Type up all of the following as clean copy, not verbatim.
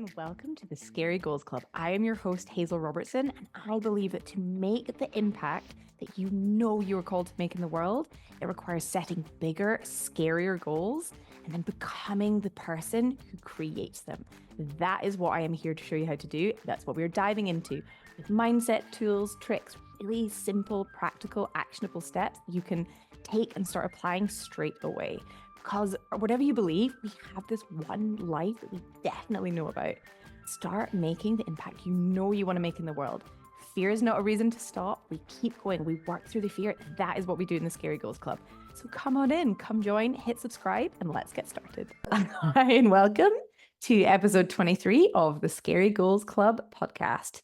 and welcome to the Scary Goals Club. I am your host, Hazel Robertson, and I believe that to make the impact that you know you are called to make in the world, it requires setting bigger, scarier goals and then becoming the person who creates them. That is what I am here to show you how to do. That's what we're diving into with mindset, tools, tricks, really simple, practical, actionable steps you can take and start applying straight away. Because whatever you believe, we have this one life that we definitely know about. Start making the impact you know you want to make in the world. Fear is not a reason to stop. We keep going. We work through the fear. That is what we do in the Scary Goals Club. So come on in, come join, hit subscribe, and let's get started. Hi, and welcome to episode 23 of the Scary Goals Club podcast.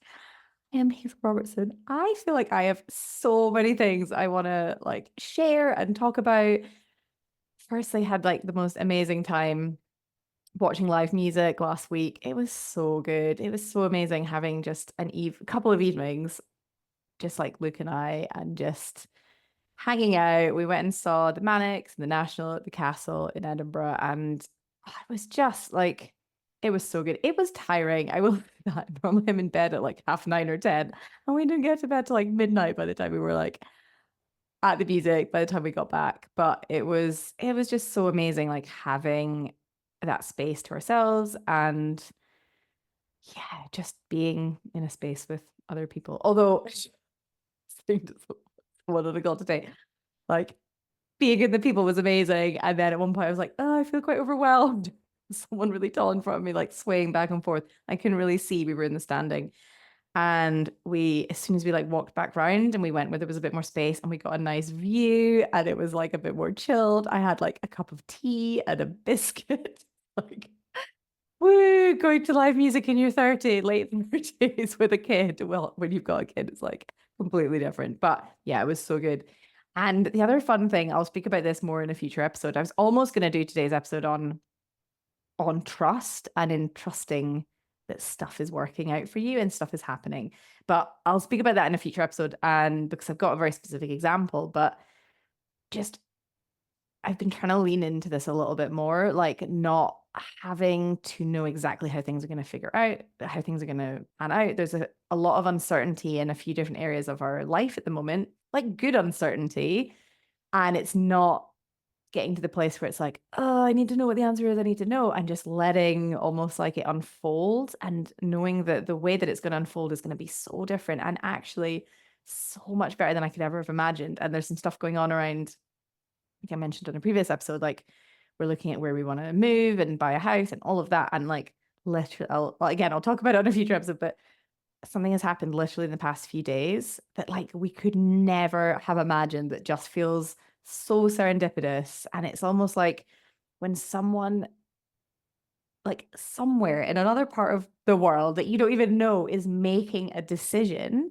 I am Hazel Robertson. I feel like I have so many things I want to share and talk about. First, I had the most amazing time watching live music last week. It was so good. It was so amazing having just a couple of evenings, just like Luke and I, and just hanging out. We went and saw the Manics and the National at the Castle in Edinburgh, and it was just it was so good. It was tiring. I will say that. Normally I'm in bed at 9:30 or 10, and we didn't get to bed till midnight by the time we were at the music by the time we got back. But it was just so amazing, having that space to ourselves and just being in a space with other people. Although saying to someone on a call today, being in the people was amazing. And then at one point I was like, oh, I feel quite overwhelmed. Someone really tall in front of me, swaying back and forth. I couldn't really see. We were in the standing. And as soon as we walked back round and we went where there was a bit more space and we got a nice view and it was a bit more chilled. I had a cup of tea and a biscuit. Woo, going to live music in your late 30s with a kid. Well, when you've got a kid, it's completely different. But yeah, it was so good. And the other fun thing, I'll speak about this more in a future episode. I was almost going to do today's episode on trust and in trusting that stuff is working out for you and stuff is happening. But I'll speak about that in a future episode, and because I've got a very specific example, but just I've been trying to lean into this a little bit more, not having to know exactly how things are going to figure out, how things are going to pan out. There's a lot of uncertainty in a few different areas of our life at the moment, good uncertainty. And it's not getting to the place where it's oh, I need to know what the answer is. I need to know. And just letting almost it unfold and knowing that the way that it's going to unfold is going to be so different and actually so much better than I could ever have imagined. And there's some stuff going on around, like I mentioned in a previous episode, we're looking at where we want to move and buy a house and all of that. And literally, I'll talk about it on a future episode, but something has happened literally in the past few days that we could never have imagined, that just feels so serendipitous. And it's almost when someone somewhere in another part of the world that you don't even know is making a decision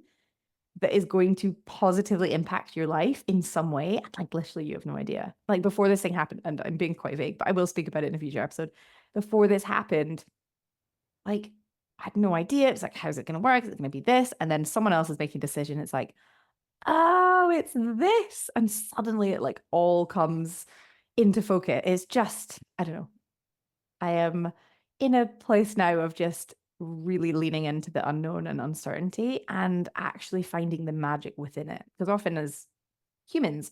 that is going to positively impact your life in some way. Literally you have no idea. Before this thing happened, and I'm being quite vague, but I will speak about it in a future episode. Before this happened, I had no idea. It's how's it going to work? Is it going to be this? And then someone else is making a decision. It's oh, it's this. And suddenly it all comes into focus. It's just, I don't know. I am in a place now of just really leaning into the unknown and uncertainty and actually finding the magic within it. Because often as humans,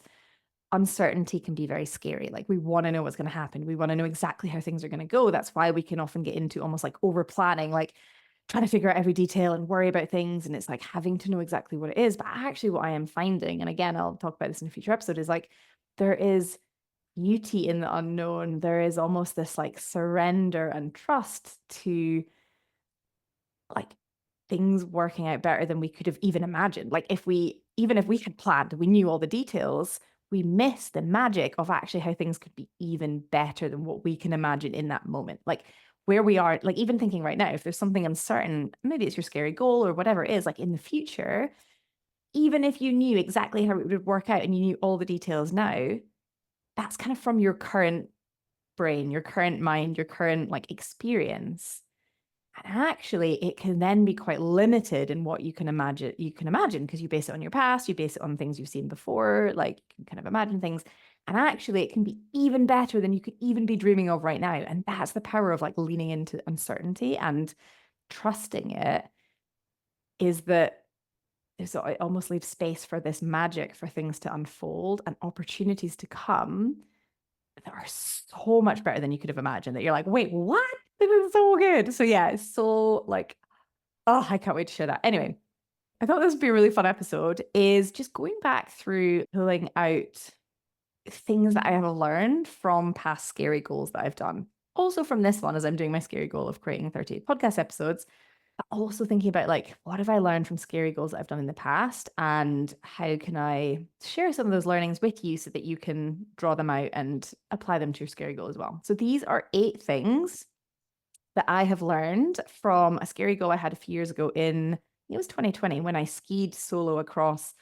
uncertainty can be very scary. We want to know what's going to happen. We want to know exactly how things are going to go. That's why we can often get into almost over planning, trying to figure out every detail and worry about things. And it's having to know exactly what it is. But actually what I am finding, and again, I'll talk about this in a future episode, is there is beauty in the unknown. There is almost this surrender and trust to things working out better than we could have even imagined. Even if we had planned, we knew all the details, we miss the magic of actually how things could be even better than what we can imagine in that moment. Where we are, even thinking right now, if there's something uncertain, maybe it's your scary goal or whatever it is, in the future, even if you knew exactly how it would work out and you knew all the details now, that's kind of from your current brain, your current mind, your current experience. And actually it can then be quite limited in what you can imagine because you base it on your past, you base it on things you've seen before, you can kind of imagine things. And actually, it can be even better than you could even be dreaming of right now. And that's the power of like leaning into uncertainty and trusting it, is that so it almost leaves space for this magic for things to unfold and opportunities to come that are so much better than you could have imagined. That you're like, wait, what? This is so good. So yeah, it's so like, oh, I can't wait to share that. Anyway, I thought this would be a really fun episode, is just going back through pulling out things that I have learned from past scary goals that I've done. Also from this one, as I'm doing my scary goal of creating 38 podcast episodes, but also thinking about like, what have I learned from scary goals that I've done in the past? And how can I share some of those learnings with you so that you can draw them out and apply them to your scary goal as well? So these are 8 things that I have learned from a scary goal I had a few years ago it was 2020, when I skied solo across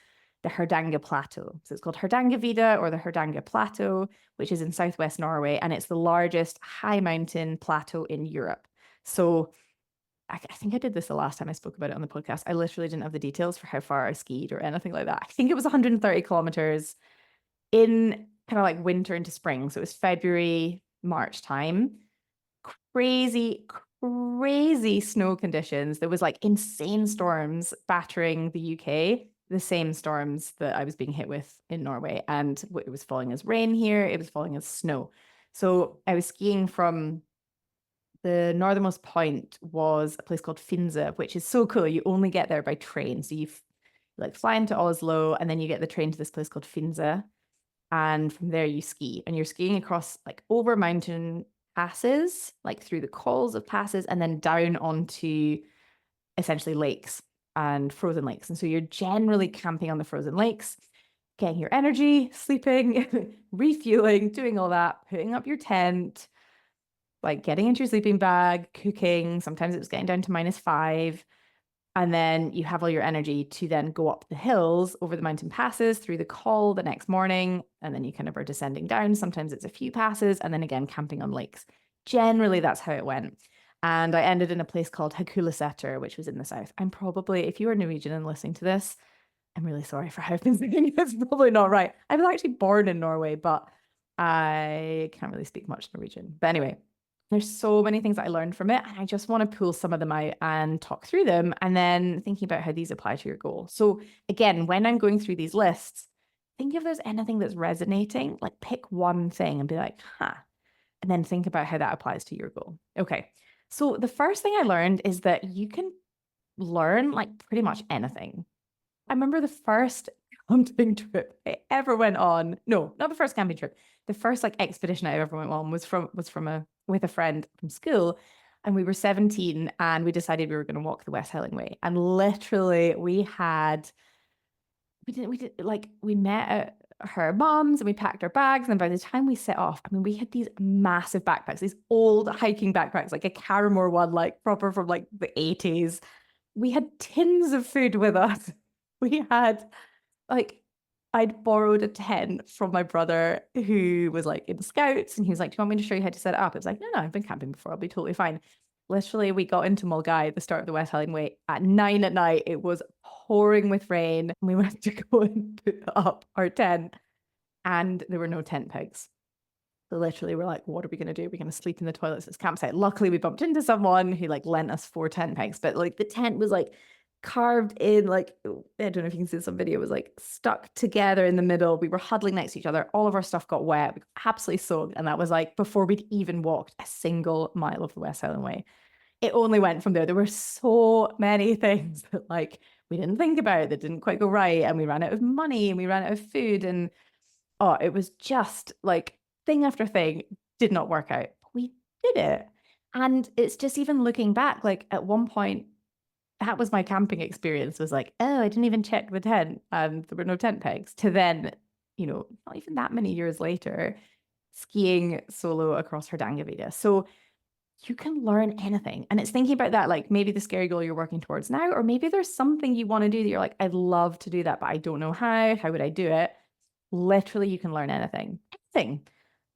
the Hardanger Plateau. So it's called Hardanger Vida, or the Hardanger Plateau, which is in southwest Norway, and it's the largest high mountain plateau in Europe. So I think I did this the last time I spoke about it on the podcast. I literally didn't have the details for how far I skied or anything like that. I think it was 130 kilometers in kind of like winter into spring. So it was February, March time. Crazy, crazy snow conditions. There was like insane storms battering the UK, the same storms that I was being hit with in Norway. And it was falling as rain here, it was falling as snow. So I was skiing from the northernmost point was a place called Finse, which is so cool. You only get there by train. So you like fly into Oslo and then you get the train to this place called Finse. And from there you ski. And you're skiing across like over mountain passes, like through the cols of passes, and then down onto essentially lakes and frozen lakes. And so you're generally camping on the frozen lakes, getting your energy, sleeping, refueling, doing all that, putting up your tent, like getting into your sleeping bag, cooking. Sometimes it was getting down to -5. And then you have all your energy to then go up the hills, over the mountain passes, through the col the next morning. And then you kind of are descending down. Sometimes it's a few passes, and then again, camping on lakes. Generally, that's how it went. And I ended in a place called Hakuleseter, which was in the south. I'm probably, if you are Norwegian and listening to this, I'm really sorry for how I've been saying it. It's probably not right. I was actually born in Norway, but I can't really speak much Norwegian. But anyway, there's so many things that I learned from it, and I just want to pull some of them out and talk through them, and then thinking about how these apply to your goal. So again, when I'm going through these lists, think if there's anything that's resonating, like pick one thing and be like, huh, and then think about how that applies to your goal. Okay. So the first thing I learned is that you can learn like pretty much anything. I remember the first camping trip I ever went on. No, not the first camping trip. The first like expedition I ever went on was with a friend from school. And we were 17 and we decided we were going to walk the West Highland Way. And literally we met at her mom's and we packed our bags. And by the time we set off, I mean, we had these massive backpacks, these old hiking backpacks, like a Caramore one, like proper from like the 80s. We had tins of food with us. We had like I'd borrowed a tent from my brother who was like in scouts, and he was like, "Do you want me to show you how to set it up?" It was like, "No, I've been camping before. I'll be totally fine." Literally, we got into Mulgai at the start of the West Highland Way at 9 at night. It was pouring with rain, and we went to go and put up our tent, and there were no tent pegs. So literally, we're like, what are we going to do? We're going to sleep in the toilets at this campsite. Luckily, we bumped into someone who like lent us 4 tent pegs, but like the tent was like carved in, like, I don't know if you can see this on video, it was like stuck together in the middle. We were huddling next to each other. All of our stuff got wet. We got absolutely soaked. And that was like before we'd even walked a single mile of the West Highland Way. It only went from there. There were so many things that like we didn't think about that didn't quite go right. And we ran out of money and we ran out of food. And oh, it was just like thing after thing did not work out. We did it. And it's just even looking back, like at one point, that was my camping experience, was like, oh, I didn't even check the tent and there were no tent pegs, to then, not even that many years later, skiing solo across Hardangervidda. So you can learn anything. And it's thinking about that, like maybe the scary goal you're working towards now, or maybe there's something you want to do that you're like, I'd love to do that, but I don't know how. How would I do it? Literally, you can learn anything. Anything.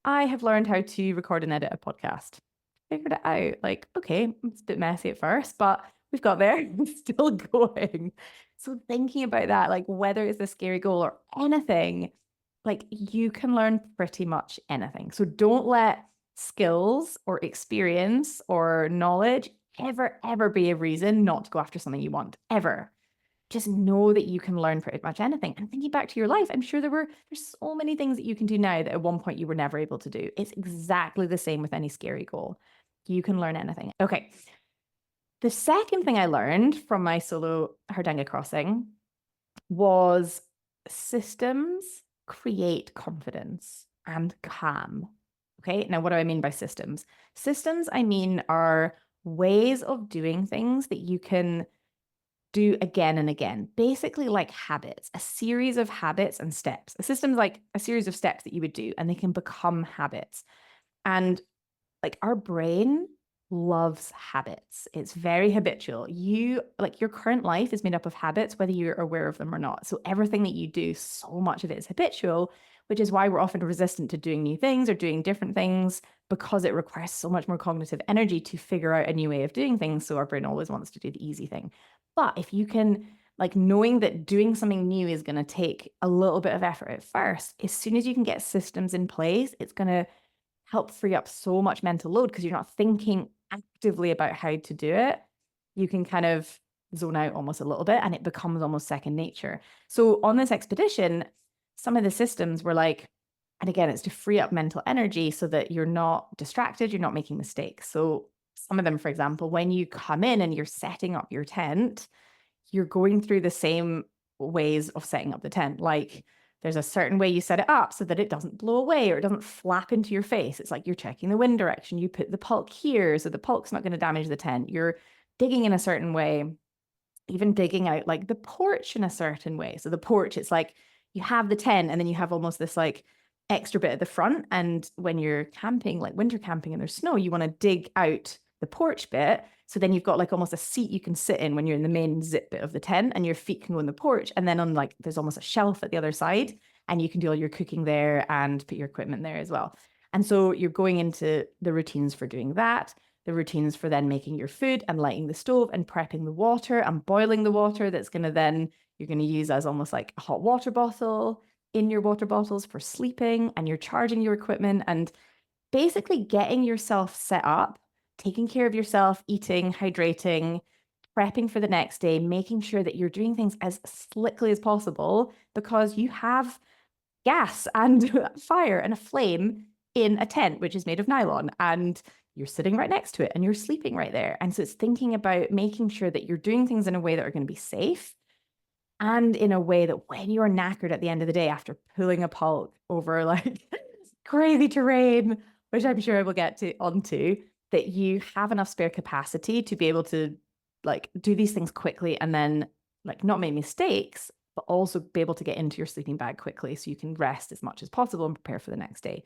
I have learned how to record and edit a podcast. Figured it out. Like, okay, it's a bit messy at first, but we've got there. It's still going. So thinking about that, like whether it's a scary goal or anything, like you can learn pretty much anything. So don't let skills or experience or knowledge ever be a reason not to go after something you want, ever. Just know that you can learn pretty much anything. And thinking back to your life, I'm sure there's so many things that you can do now that at one point you were never able to do. It's exactly the same with any scary goal. You can learn anything. Okay. The second thing I learned from my solo Hardanger crossing was systems create confidence and calm. Okay. Now, what do I mean by systems? Systems, I mean, are ways of doing things that you can do again and again, basically like habits, a series of habits and steps. A system's like a series of steps that you would do, and they can become habits. And like our brain loves habits. It's very habitual. Your current life is made up of habits, whether you're aware of them or not. So everything that you do, so much of it is habitual, which is why we're often resistant to doing new things or doing different things, because it requires so much more cognitive energy to figure out a new way of doing things. So our brain always wants to do the easy thing. But if you can, like, knowing that doing something new is going to take a little bit of effort at first, as soon as you can get systems in place, it's going to help free up so much mental load because you're not thinking actively about how to do it. You can kind of zone out almost a little bit and it becomes almost second nature. So on this expedition, some of the systems were like, and again, it's to free up mental energy so that you're not distracted, you're not making mistakes. So some of them, for example, when you come in and you're setting up your tent, you're going through the same ways of setting up the tent. Like there's a certain way you set it up so that it doesn't blow away or it doesn't flap into your face. It's like you're checking the wind direction. You put the pulk here so the pulk's not going to damage the tent. You're digging in a certain way, even digging out like the porch in a certain way. So the porch, it's like you have the tent and then you have almost this like extra bit at the front. And when you're camping, like winter camping and there's snow, you want to dig out the porch bit. So then you've got like almost a seat you can sit in when you're in the main zip bit of the tent and your feet can go in the porch. And then on like, there's almost a shelf at the other side and you can do all your cooking there and put your equipment there as well. And so you're going into the routines for doing that, the routines for then making your food and lighting the stove and prepping the water and boiling the water that's going to then, you're going to use as almost like a hot water bottle in your water bottles for sleeping, and you're charging your equipment and basically getting yourself set up, taking care of yourself, eating, hydrating, prepping for the next day, making sure that you're doing things as slickly as possible because you have gas and fire and a flame in a tent, which is made of nylon, and you're sitting right next to it and you're sleeping right there. And so it's thinking about making sure that you're doing things in a way that are going to be safe and in a way that when you're knackered at the end of the day after pulling a pulk over like crazy terrain, which I'm sure I will get to onto, that you have enough spare capacity to be able to like do these things quickly and then like not make mistakes, but also be able to get into your sleeping bag quickly so you can rest as much as possible and prepare for the next day.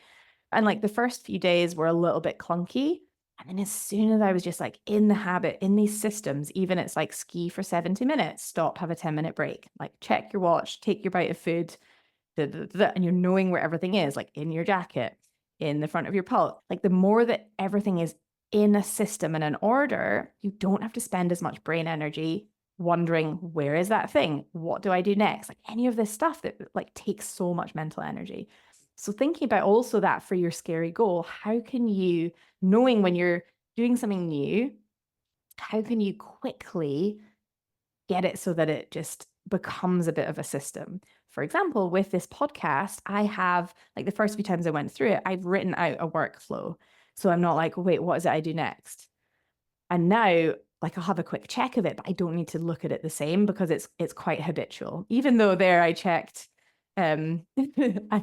And like the first few days were a little bit clunky. And then as soon as I was just like in the habit, in these systems, even it's like ski for 70 minutes, stop, have a 10-minute break, like check your watch, take your bite of food, and you're knowing where everything is, like in your jacket, in the front of your pulk. Like the more that everything is in a system and an order, you don't have to spend as much brain energy wondering, where is that thing? What do I do next? Like any of this stuff that like takes so much mental energy. So thinking about also that for your scary goal, how can you, knowing when you're doing something new, how can you quickly get it so that it just becomes a bit of a system? For example, with this podcast, I have like the first few times I went through it, I've written out a workflow. So I'm not like, wait, what is it I do next? And now like I'll have a quick check of it, but I don't need to look at it the same because it's quite habitual. Even though there I checked, I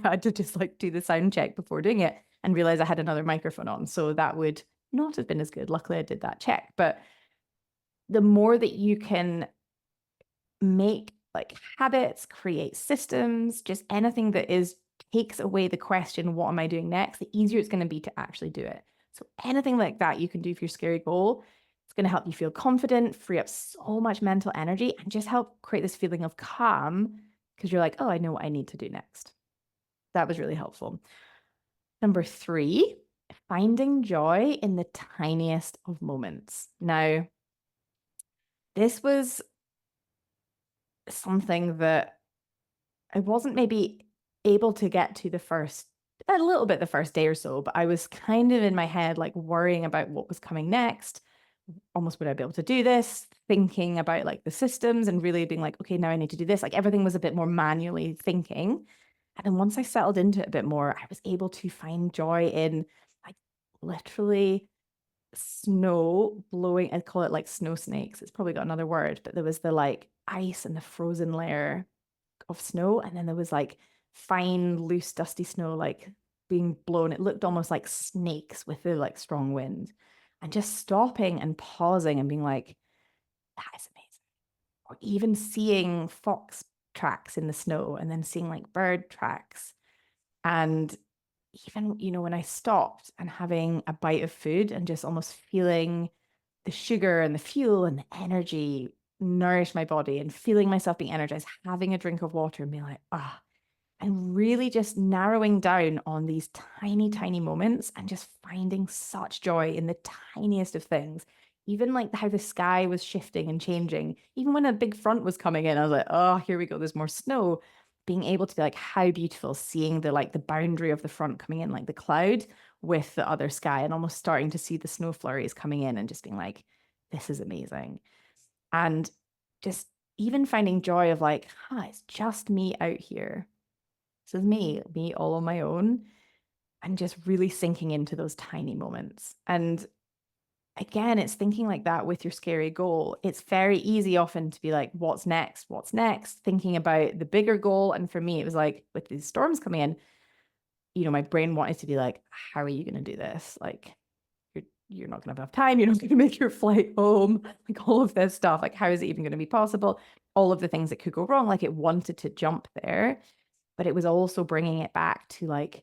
had to just like do the sound check before doing it and realize I had another microphone on. So that would not have been as good. Luckily I did that check. But the more that you can make like habits, create systems, just anything that is takes away the question, what am I doing next? The easier it's going to be to actually do it. So anything like that you can do for your scary goal. It's going to help you feel confident, free up so much mental energy, and just help create this feeling of calm because you're like, oh, I know what I need to do next. That was really helpful. Number 3, finding joy in the tiniest of moments. Now, this was something that I wasn't maybe able to get to a little bit the first day or so, but I was kind of in my head, like worrying about what was coming next. Almost, would I be able to do this? Thinking about like the systems and really being like, okay, now I need to do this. Like everything was a bit more manually thinking. And then once I settled into it a bit more, I was able to find joy in like literally snow blowing. I'd call it like snow snakes. It's probably got another word, but there was the like ice and the frozen layer of snow. And then there was like fine, loose, dusty snow like being blown. It looked almost like snakes with the like strong wind. And just stopping and pausing and being like, that is amazing. Or even seeing fox tracks in the snow and then seeing like bird tracks. And even, when I stopped and having a bite of food and just almost feeling the sugar and the fuel and the energy nourish my body and feeling myself being energized, having a drink of water and being like, and really just narrowing down on these tiny, tiny moments and just finding such joy in the tiniest of things. Even like how the sky was shifting and changing. Even when a big front was coming in, I was like, oh, here we go, there's more snow. Being able to be like, how beautiful, seeing the boundary of the front coming in, like the cloud with the other sky, and almost starting to see the snow flurries coming in and just being like, this is amazing. And just even finding joy of like, it's just me out here. This is me all on my own, and just really sinking into those tiny moments. And again, it's thinking like that with your scary goal. It's very easy often to be like, what's next? What's next? Thinking about the bigger goal. And for me, it was like with these storms coming in, my brain wanted to be like, how are you going to do this? Like, you're not going to have enough time. You're not going to make your flight home. Like all of this stuff. Like, how is it even going to be possible? All of the things that could go wrong. Like it wanted to jump there, but it was also bringing it back to like,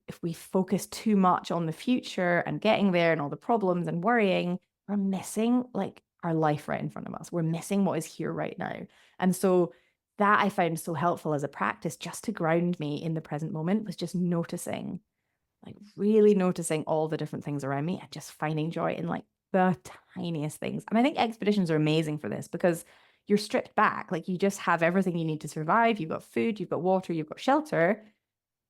if we focus too much on the future and getting there and all the problems and worrying, we're missing like our life right in front of us. We're missing what is here right now. And so that I found so helpful as a practice just to ground me in the present moment, was just noticing, like really noticing all the different things around me and just finding joy in like the tiniest things. And I think expeditions are amazing for this because you're stripped back. Like you just have everything you need to survive. You've got food, you've got water, you've got shelter.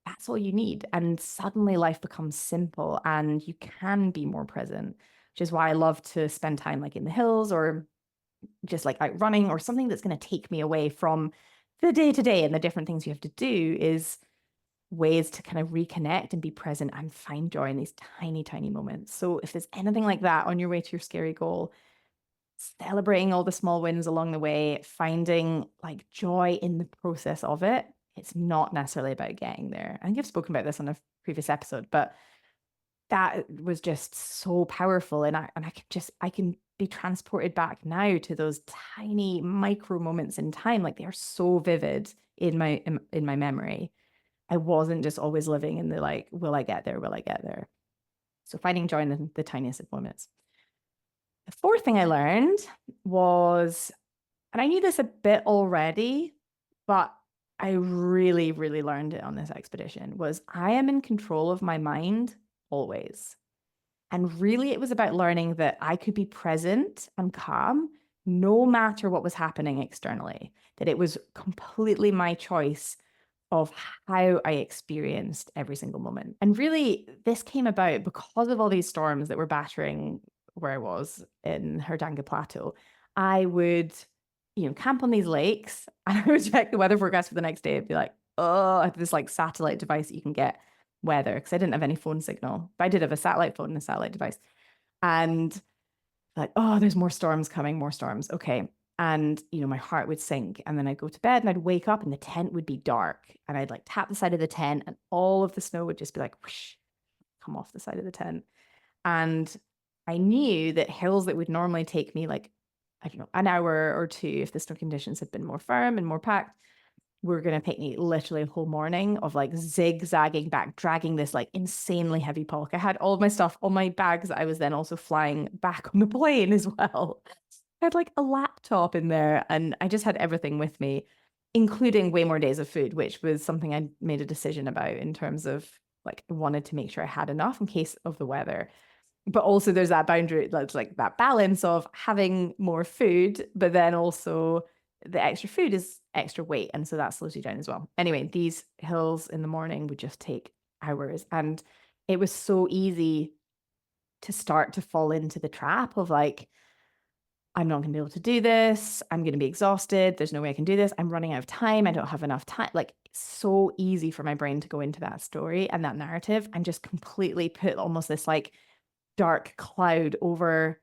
That's all you need. And suddenly life becomes simple and you can be more present, which is why I love to spend time like in the hills or just like out running or something that's going to take me away from the day to day and the different things you have to do. Is ways to kind of reconnect and be present and find joy in these tiny, tiny moments. So if there's anything like that on your way to your scary goal, celebrating all the small wins along the way, finding like joy in the process of it. It's not necessarily about getting there. I think I've spoken about this on a previous episode, but that was just so powerful. And I can be transported back now to those tiny micro moments in time. Like they are so vivid in my memory. I wasn't just always living in the like, will I get there? Will I get there? So finding joy in the tiniest of moments. The fourth thing I learned was, and I knew this a bit already, but I really, really learned it on this expedition, was I am in control of my mind always. And really, it was about learning that I could be present and calm no matter what was happening externally, that it was completely my choice of how I experienced every single moment. And really, this came about because of all these storms that were battering where I was in Hardanger Plateau. I would, camp on these lakes and I would check the weather forecast for the next day. I'd be like, oh, I have this like satellite device that you can get weather because I didn't have any phone signal, but I did have a satellite phone and a satellite device. And like, oh, there's more storms coming, more storms. Okay. And, my heart would sink. And then I'd go to bed and I'd wake up and the tent would be dark. And I'd like tap the side of the tent and all of the snow would just be like, whoosh, come off the side of the tent. And I knew that hills that would normally take me like, I don't know, an hour or two if the snow conditions had been more firm and more packed, were going to take me literally a whole morning of like zigzagging back, dragging this like insanely heavy pack. I had all of my stuff, all my bags that I was then also flying back on the plane as well. I had like a laptop in there and I just had everything with me, including way more days of food, which was something I made a decision about in terms of like, I wanted to make sure I had enough in case of the weather. But also there's that boundary, that's like that balance of having more food, but then also the extra food is extra weight. And so that slows you down as well. Anyway, these hills in the morning would just take hours. And it was so easy to start to fall into the trap of like, I'm not going to be able to do this. I'm going to be exhausted. There's no way I can do this. I'm running out of time. I don't have enough time. Like, it's so easy for my brain to go into that story and that narrative and just completely put almost this like dark cloud over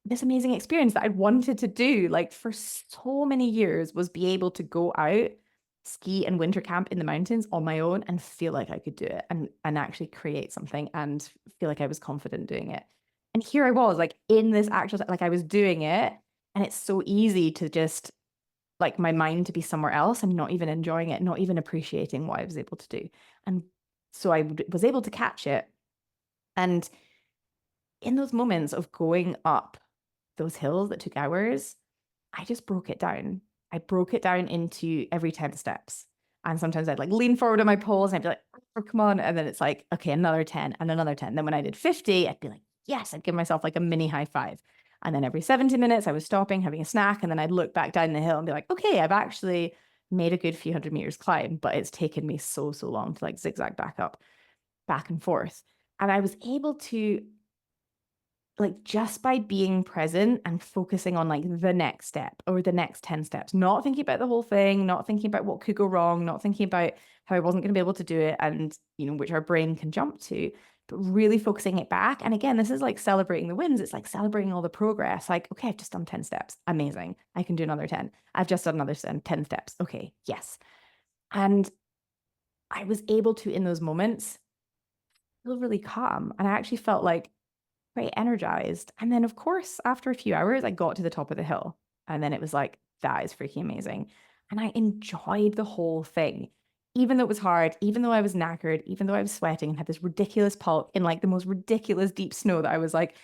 this amazing experience that I wanted to do like for so many years, was be able to go out, ski and winter camp in the mountains on my own and feel like I could do it and actually create something and feel like I was confident doing it. And here I was like in this actual, like I was doing it, and it's so easy to just like my mind to be somewhere else and not even enjoying it, not even appreciating what I was able to do. And so I was able to catch it. And in those moments of going up those hills that took hours, I just broke it down. I broke it down into every 10 steps. And sometimes I'd like lean forward on my poles and I'd be like, oh, come on. And then it's like, okay, another 10 and another 10. Then when I did 50, I'd be like, yes, I'd give myself like a mini high five. And then every 70 minutes, I was stopping, having a snack. And then I'd look back down the hill and be like, okay, I've actually made a good few hundred meters climb, but it's taken me so long to like zigzag back up, back and forth. And I was able to, like, just by being present and focusing on like the next step or the next 10 steps, not thinking about the whole thing, not thinking about what could go wrong, not thinking about how I wasn't going to be able to do it, and which our brain can jump to, but really focusing it back. And again, this is like celebrating the wins. It's like celebrating all the progress. Like, okay, I've just done 10 steps. Amazing. I can do another 10. I've just done another 10 steps. Okay, yes. And I was able to, in those moments, feel really calm. And I actually felt like quite energized. And then, of course, after a few hours, I got to the top of the hill. And then it was like, that is freaking amazing. And I enjoyed the whole thing, even though it was hard, even though I was knackered, even though I was sweating and had this ridiculous pulse in like the most ridiculous deep snow that I was like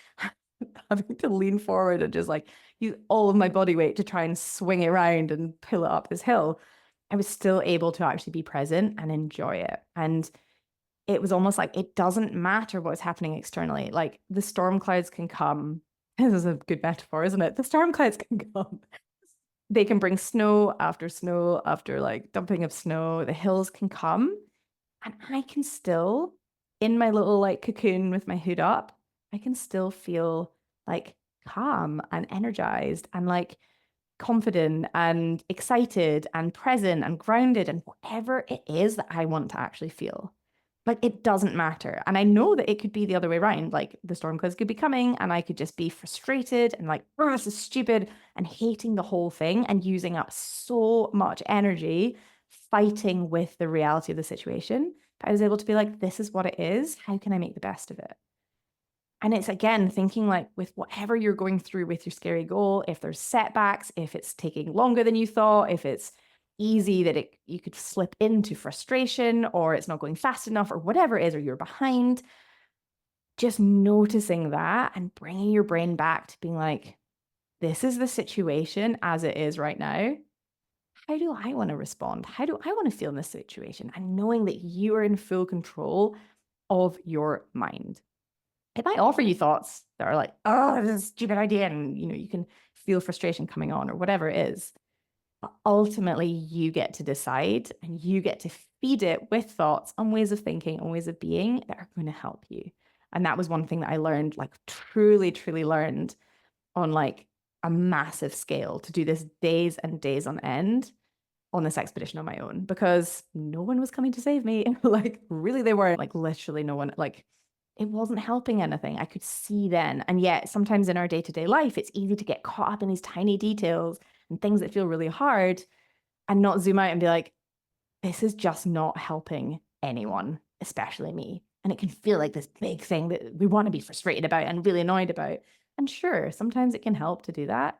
having to lean forward and just like use all of my body weight to try and swing it around and pull it up this hill. I was still able to actually be present and enjoy it. And it was almost like it doesn't matter what's happening externally. Like the storm clouds can come. This is a good metaphor, isn't it? The storm clouds can come. They can bring snow after like dumping of snow. The hills can come. And I can still, in my little like cocoon with my hood up, I can still feel like calm and energized and like confident and excited and present and grounded and whatever it is that I want to actually feel. Like it doesn't matter. And I know that it could be the other way around. Like the storm clouds could be coming and I could just be frustrated and like, oh, this is stupid, and hating the whole thing and using up so much energy fighting with the reality of the situation. But I was able to be like, this is what it is. How can I make the best of it? And it's again thinking like with whatever you're going through with your scary goal, if there's setbacks, if it's taking longer than you thought, if it's easy that you could slip into frustration or it's not going fast enough or whatever it is, or you're behind, just noticing that and bringing your brain back to being like, this is the situation as it is right now. How do I want to respond? How do I want to feel in this situation? And knowing that you are in full control of your mind. It might offer you thoughts that are like, oh, this is a stupid idea. And, you can feel frustration coming on or whatever it is. But ultimately, you get to decide and you get to feed it with thoughts and ways of thinking and ways of being that are going to help you. And that was one thing that I learned, like truly, truly learned on like a massive scale, to do this days and days on end on this expedition on my own, because no one was coming to save me. Like really, they weren't. Like literally no one. Like it wasn't helping anything. I could see then. And yet sometimes in our day-to-day life, it's easy to get caught up in these tiny details and things that feel really hard and not zoom out and be like, this is just not helping anyone, especially me. And it can feel like this big thing that we want to be frustrated about and really annoyed about. And sure, sometimes it can help to do that.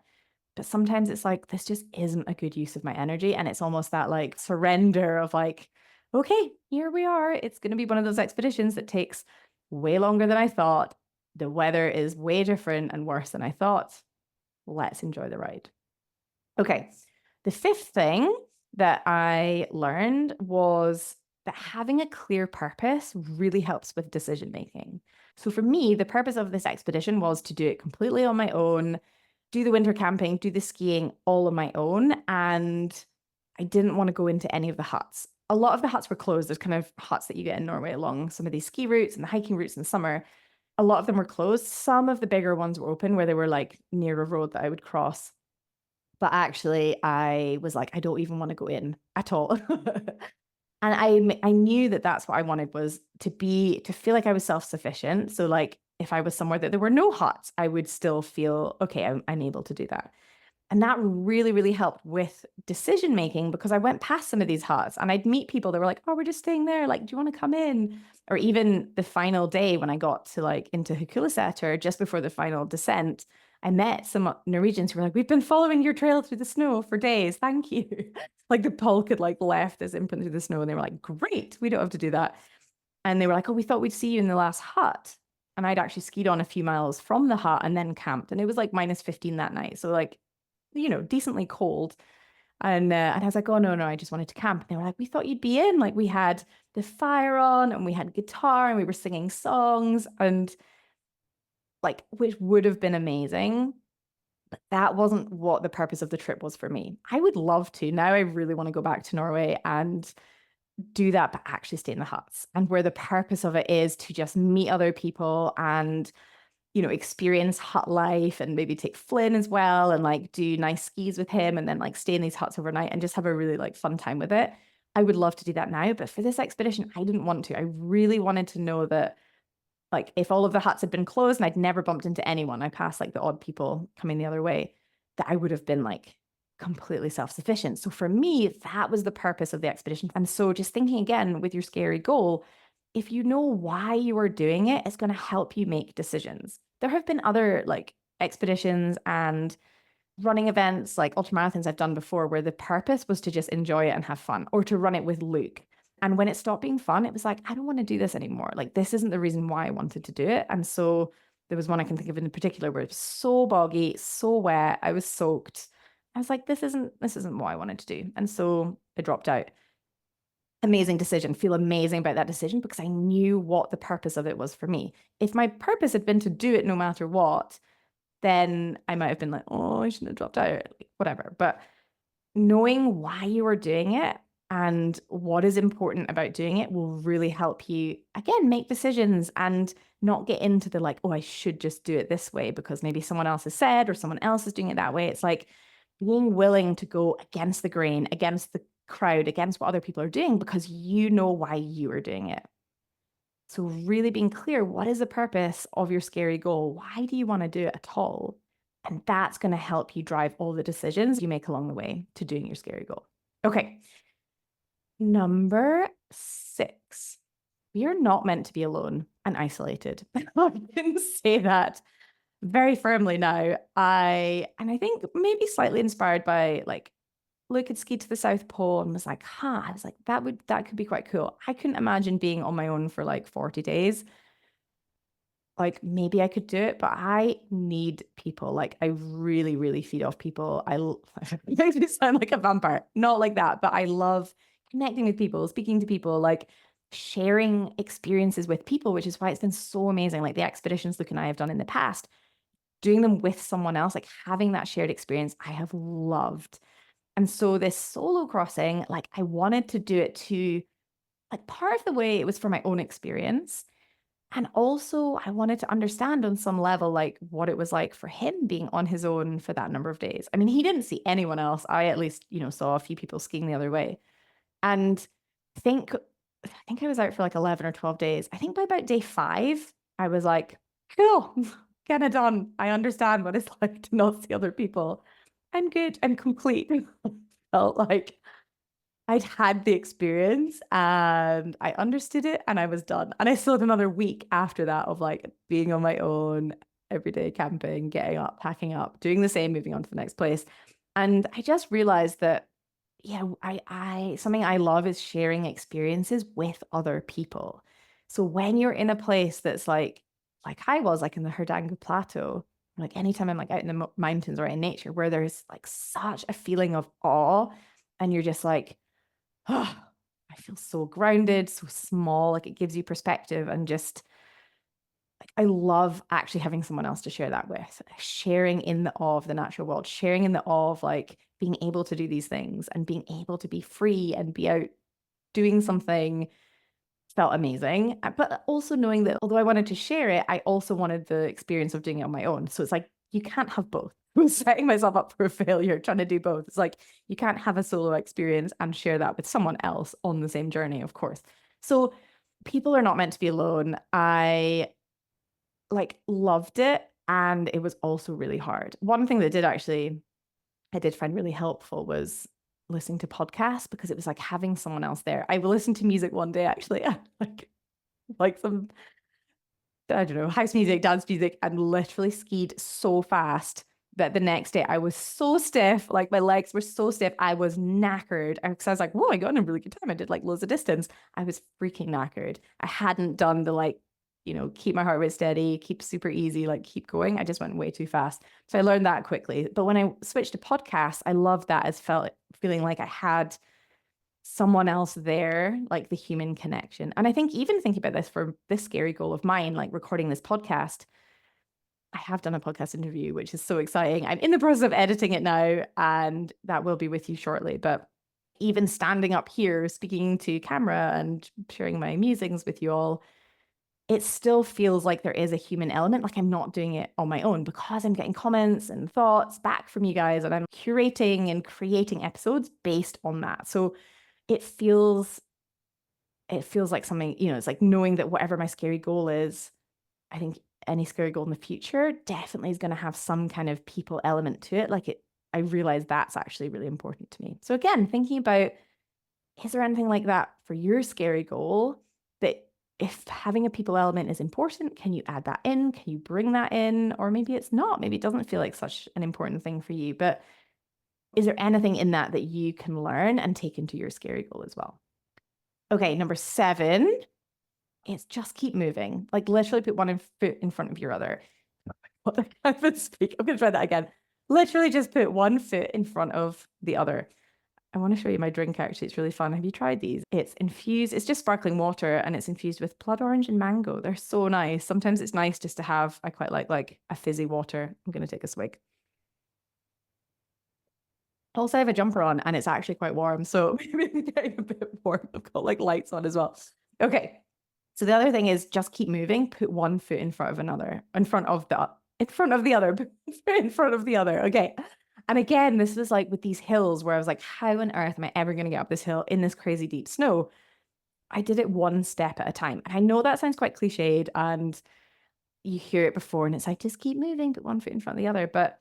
But sometimes it's like, this just isn't a good use of my energy. And it's almost that like surrender of like, okay, here we are. It's going to be one of those expeditions that takes way longer than I thought. The weather is way different and worse than I thought. Let's enjoy the ride. Okay. The fifth thing that I learned was that having a clear purpose really helps with decision making. So for me, the purpose of this expedition was to do it completely on my own, do the winter camping, do the skiing all on my own, and I didn't want to go into any of the huts. A lot of the huts were closed. There's kind of huts that you get in Norway along some of these ski routes and the hiking routes in the summer. A lot of them were closed. Some of the bigger ones were open where they were like near a road that I would cross. But actually, I was like, I don't even want to go in at all. And I knew that that's what I wanted, was to feel like I was self-sufficient. So like if I was somewhere that there were no huts, I would still feel, okay, I'm able to do that. And that really, really helped with decision making, because I went past some of these huts and I'd meet people that were like, oh, we're just staying there. Like, do you want to come in? Or even the final day when I got to like into Hukulaseter, just before the final descent, I met some Norwegians who were like, we've been following your trail through the snow for days. Thank you. Like the pulk had like left this imprint through the snow, and they were like, great, we don't have to do that. And they were like, oh, we thought we'd see you in the last hut. And I'd actually skied on a few miles from the hut and then camped. And it was like -15 that night. So like, decently cold. And I was like, oh, no, I just wanted to camp. And they were like, we thought you'd be in. Like we had the fire on and we had guitar and we were singing songs, and like, which would have been amazing. But that wasn't what the purpose of the trip was for me. I would love to. Now I really want to go back to Norway and do that, but actually stay in the huts, and where the purpose of it is to just meet other people and experience hut life, and maybe take Flynn as well and like do nice skis with him, and then like stay in these huts overnight and just have a really like fun time with it. I would love to do that now, but for this expedition, I didn't want to. I really wanted to know that like if all of the huts had been closed and I'd never bumped into anyone, I passed like the odd people coming the other way, that I would have been like completely self-sufficient. So for me, that was the purpose of the expedition. And so just thinking again with your scary goal, if you know why you are doing it, it's going to help you make decisions. There have been other like expeditions and running events, like ultramarathons I've done before, where the purpose was to just enjoy it and have fun, or to run it with Luke. And when it stopped being fun, it was like, I don't want to do this anymore. Like, this isn't the reason why I wanted to do it. And so there was one I can think of in particular where it was so boggy, so wet, I was soaked. I was like, this isn't what I wanted to do. And so I dropped out. Amazing decision. Feel amazing about that decision, because I knew what the purpose of it was for me. If my purpose had been to do it no matter what, then I might have been like, oh, I shouldn't have dropped out, like, whatever. But knowing why you are doing it and what is important about doing it will really help you, again, make decisions and not get into the like, oh, I should just do it this way because maybe someone else has said or someone else is doing it that way. It's like being willing to go against the grain, against the crowd, against what other people are doing, because you know why you are doing it. So really being clear, what is the purpose of your scary goal? Why do you want to do it at all? And that's going to help you drive all the decisions you make along the way to doing your scary goal. Okay. Number 6. We are not meant to be alone and isolated. I can say that very firmly now. I think maybe slightly inspired by like Luke had skied to the South Pole and was like, I was like, that could be quite cool. I couldn't imagine being on my own for like 40 days. Like maybe I could do it, but I need people. Like I really, really feed off people. It makes me sound like a vampire. Not like that, but I love connecting with people, speaking to people, like sharing experiences with people, which is why it's been so amazing. Like the expeditions Luke and I have done in the past, doing them with someone else, like having that shared experience, I have loved. And so this solo crossing, like I wanted to do it to, like, part of the way it was for my own experience. And also I wanted to understand on some level, like what it was like for him being on his own for that number of days. I mean, he didn't see anyone else. I at least, saw a few people skiing the other way. And think, I think I was out for like 11 or 12 days. I think by about day 5, I was like, cool, kind of done. I understand what it's like to not see other people. I'm good. I'm complete. Felt like I'd had the experience and I understood it and I was done. And I still had another week after that of like being on my own, everyday camping, getting up, packing up, doing the same, moving on to the next place. And I just realized that, yeah, I something I love is sharing experiences with other people. So when you're in a place that's like I was like in the Hardanger Plateau, like anytime I'm like out in the mountains or in nature where there's like such a feeling of awe, and you're just like, oh, I feel so grounded, so small. Like it gives you perspective, and just I love actually having someone else to share that with, sharing in the awe of the natural world, sharing in the awe of like being able to do these things and being able to be free and be out doing something felt amazing. But also knowing that although I wanted to share it, I also wanted the experience of doing it on my own. So it's like, you can't have both. I was setting myself up for a failure trying to do both. It's like, you can't have a solo experience and share that with someone else on the same journey, of course. So people are not meant to be alone. I like loved it. And it was also really hard. One thing that I did find really helpful was listening to podcasts because it was like having someone else there. I will listen to music one day actually, like some, I don't know, house music, dance music, and literally skied so fast that the next day I was so stiff, like my legs were so stiff, I was knackered. Because I was like, whoa, I got in a really good time. I did like loads of distance. I was freaking knackered. I hadn't done the like, keep my heart rate steady, keep super easy, like keep going. I just went way too fast. So I learned that quickly. But when I switched to podcasts, I loved that as feeling like I had someone else there, like the human connection. And I think even thinking about this for this scary goal of mine, like recording this podcast, I have done a podcast interview, which is so exciting. I'm in the process of editing it now, and that will be with you shortly. But even standing up here, speaking to camera and sharing my musings with you all, it still feels like there is a human element. Like I'm not doing it on my own because I'm getting comments and thoughts back from you guys, and I'm curating and creating episodes based on that. So it feels like something, it's like knowing that whatever my scary goal is, I think any scary goal in the future definitely is going to have some kind of people element to it. I realize that's actually really important to me. So again, thinking about, is there anything like that for your scary goal that if having a people element is important, can you add that in? Can you bring that in? Or maybe it's not. Maybe it doesn't feel like such an important thing for you, but is there anything in that you can learn and take into your scary goal as well? Okay, number 7 is just keep moving. Like literally put one foot in front of your other. What the I've been speak. I'm gonna try that again. Literally just put one foot in front of the other. I want to show you my drink actually. It's really fun. Have you tried these? It's infused, it's just sparkling water and it's infused with blood orange and mango. They're so nice. Sometimes it's nice just to have, I quite like a fizzy water. I'm gonna take a swig. Also, I have a jumper on and it's actually quite warm. So maybe I'm getting a bit warm. I've got like lights on as well. Okay. So the other thing is just keep moving, put one foot in front of another, in front of the other, in front of the other. Okay. And again, this was like with these hills where I was like, how on earth am I ever going to get up this hill in this crazy deep snow? I did it one step at a time. And I know that sounds quite cliched and you hear it before and it's like, just keep moving, put one foot in front of the other. But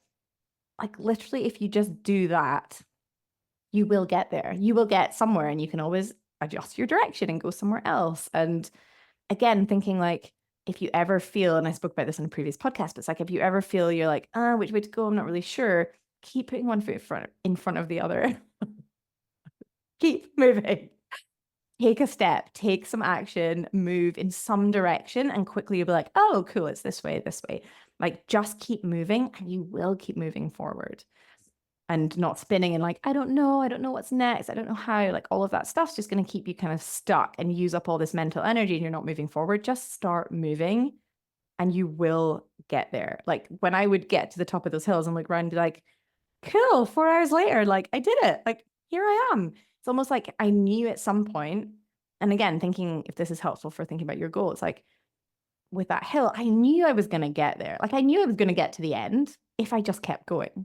like literally, if you just do that, you will get there. You will get somewhere and you can always adjust your direction and go somewhere else. And again, thinking like, if you ever feel, and I spoke about this in a previous podcast, but it's like, if you ever feel you're like, which way to go? I'm not really sure. Keep putting one foot in front of the other. Keep moving. Take a step, take some action, move in some direction, and quickly you'll be like, oh, cool, it's this way, this way. Like, just keep moving and you will keep moving forward and not spinning and like, I don't know what's next. I don't know how. Like, all of that stuff's just going to keep you kind of stuck and use up all this mental energy and you're not moving forward. Just start moving and you will get there. Like, when I would get to the top of those hills and look around and be like, cool, 4 hours later, like, I did it. Like, here I am. It's almost like I knew at some point, and again, thinking if this is helpful for thinking about your goal, it's like with that hill, I knew I was going to get there. Like I knew I was going to get to the end if I just kept going.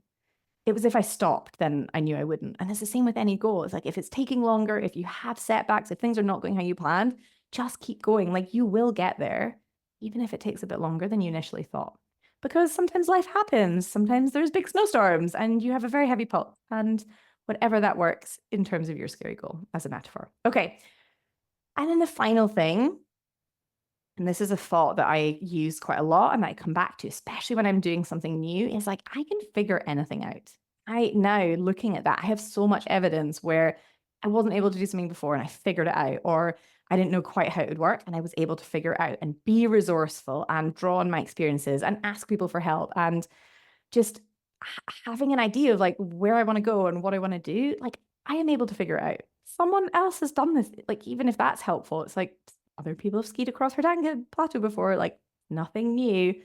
It was if I stopped, then I knew I wouldn't. And it's the same with any goal. It's like if it's taking longer, if you have setbacks, if things are not going how you planned, just keep going. Like you will get there, even if it takes a bit longer than you initially thought. Because sometimes life happens. Sometimes there's big snowstorms and you have a very heavy pulse. And whatever that works in terms of your scary goal as a metaphor. Okay. And then the final thing, and this is a thought that I use quite a lot and that I come back to, especially when I'm doing something new, is like, I can figure anything out. Now looking at that, I have so much evidence where I wasn't able to do something before and I figured it out, or I didn't know quite how it would work and I was able to figure it out and be resourceful and draw on my experiences and ask people for help and just having an idea of like where I want to go and what I want to do. Like I am able to figure it out. Someone else has done this. Like even if that's helpful, it's like other people have skied across Hardanger Plateau before. Like nothing new.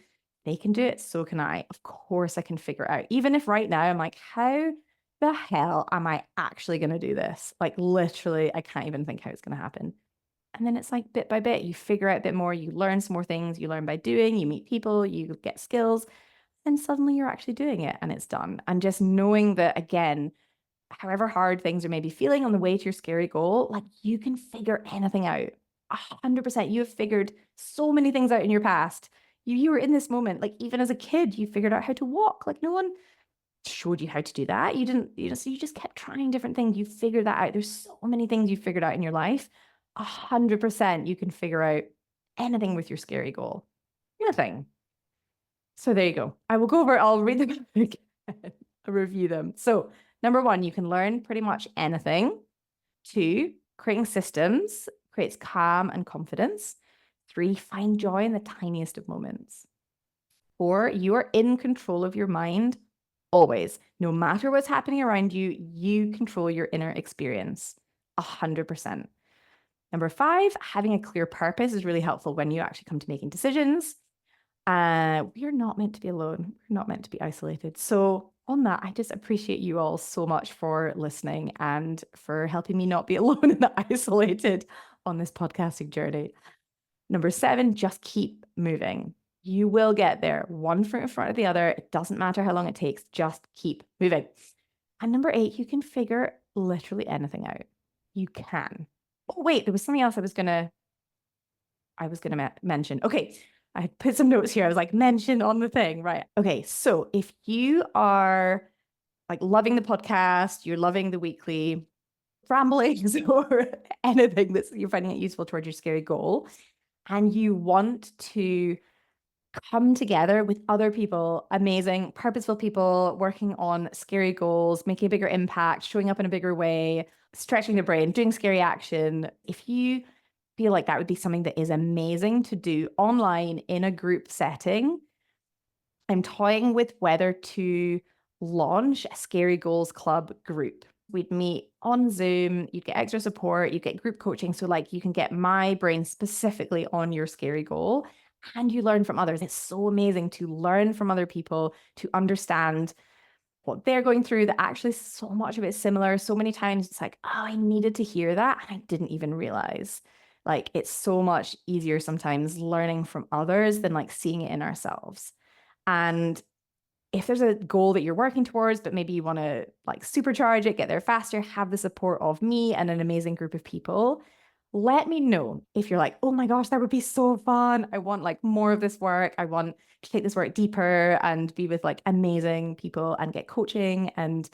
They can do it, so can I. Of course I can figure it out. Even if right now I'm like, how the hell am I actually going to do this? Like literally, I can't even think how it's going to happen. And then it's like bit by bit, you figure out a bit more, you learn some more things, you learn by doing, you meet people, you get skills, and suddenly you're actually doing it and it's done. And just knowing that, again, however hard things are maybe feeling on the way to your scary goal, like you can figure anything out. 100%. You have figured so many things out in your past. You were in this moment, like even as a kid, you figured out how to walk. Like no one showed you how to do that. You didn't, so you just kept trying different things. You figured that out. There's so many things you figured out in your life. 100% you can figure out anything with your scary goal. Anything. So there you go. I will go over it. I'll read them again, review them. So number 1, you can learn pretty much anything. 2, creating systems creates calm and confidence. 3, find joy in the tiniest of moments. 4, you are in control of your mind always. No matter what's happening around you, you control your inner experience 100%. Number 5, having a clear purpose is really helpful when you actually come to making decisions. We are not meant to be alone. We're not meant to be isolated. So on that, I just appreciate you all so much for listening and for helping me not be alone and isolated on this podcasting journey. Number 7, just keep moving. You will get there, one foot in front of the other. It doesn't matter how long it takes. Just keep moving. And number 8, you can figure literally anything out. You can. Oh, wait, there was something else I was gonna mention. Okay, I put some notes here. I was like, mention on the thing, right? Okay, so if you are like loving the podcast, you're loving the weekly ramblings or anything that you're finding it useful towards your scary goal, and you want to come together with other people, amazing, purposeful people working on scary goals, making a bigger impact, showing up in a bigger way, stretching the brain, doing scary action. If you feel like that would be something that is amazing to do online in a group setting, I'm toying with whether to launch a Scary Goals Club group. We'd meet on Zoom, you'd get extra support, you get group coaching. So like you can get my brain specifically on your scary goal and you learn from others. It's so amazing to learn from other people, to understand what they're going through, that actually so much of it is similar. So many times it's like, oh, I needed to hear that and I didn't even realize. Like it's so much easier sometimes learning from others than like seeing it in ourselves. And if there's a goal that you're working towards, but maybe you want to like supercharge it, get there faster, have the support of me and an amazing group of people, let me know. If you're like, oh my gosh, that would be so fun. I want like more of this work. I want to take this work deeper and be with like amazing people and get coaching and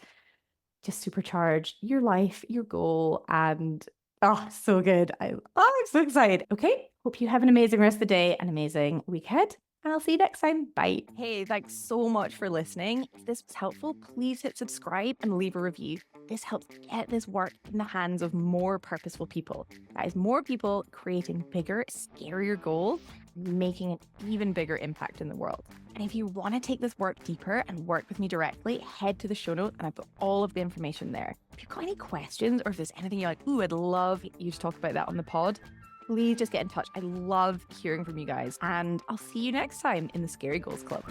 just supercharge your life, your goal. And oh, so good. I'm so excited. Okay. Hope you have an amazing rest of the day, an amazing weekend. And I'll see you next time. Bye. Hey, thanks so much for listening. If this was helpful, please hit subscribe and leave a review. This helps get this work in the hands of more purposeful people. That is, more people creating bigger, scarier goals, making an even bigger impact in the world. And if you want to take this work deeper and work with me directly, head to the show notes and I've got all of the information there. If you've got any questions or if there's anything you're like, ooh, I'd love you to talk about that on the pod, please just get in touch. I love hearing from you guys. And I'll see you next time in the Scary Goals Club.